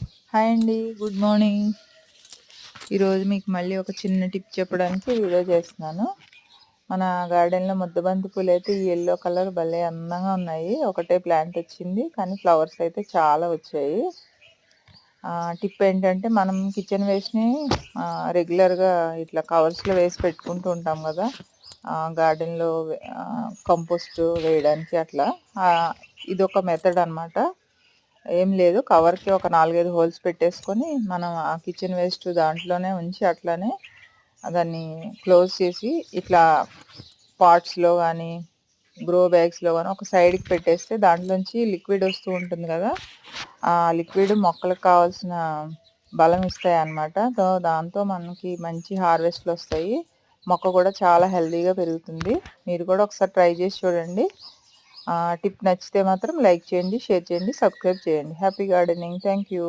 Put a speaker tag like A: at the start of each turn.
A: Hi అండి. Good morning. ఈరోజు మీకు మళ్ళీ ఒక చిన్న టిప్ చెప్పడానికి వీడియో చేస్తున్నాను. మన గార్డెన్‌లో ముద్దబంతి పూలైతే ఈ యెల్లో కలర్ భలే అందంగా ఉన్నాయి. ఒకటే ప్లాంట్ వచ్చింది. కానీ ఫ్లవర్స్ అయితే చాలా వచ్చాయి. టిప్ ఏంటంటే మనం కిచెన్ వేస్ట్‌ని రెగ్యులర్‌గా ఇట్లా కవర్స్‌లో వేసి పెట్టుకుంటూ ఉంటాం కదా! గార్డెన్‌లో కంపోస్ట్ వేయడానికి అట్లా. ఇదొక మెథడ్ అనమాట. ఏం లేదు, కవర్‌కి ఒక 4, 5 హోల్స్ పెట్టేసుకొని మనం ఆ కిచెన్ వేస్ట్ దాంట్లోనే ఉంచి అట్లనే దాన్ని క్లోజ్ చేసి ఇట్లా పాట్స్‌లో గానీ, గ్రో బ్యాగ్స్‌లో గానీ ఒక సైడ్‌కి పెట్టేస్తే దాంట్లోంచి లిక్విడ్ వస్తూ ఉంటుంది కదా! ఆ లిక్విడ్ మొక్కలకు కావాల్సిన బలం ఇస్తాయన్నమాట. దాంతో మనకి మంచి హార్వెస్ట్‌లొస్తాయి. మొక్క కూడా చాలా హెల్తీగా పెరుగుతుంది. మీరు కూడా ఒకసారి ట్రై చేసి చూడండి. టిప్ నచ్చితే మాత్రం లైక్ చేయండి, షేర్ చేయండి, సబ్స్క్రైబ్ చేయండి. Happy gardening. Thank you.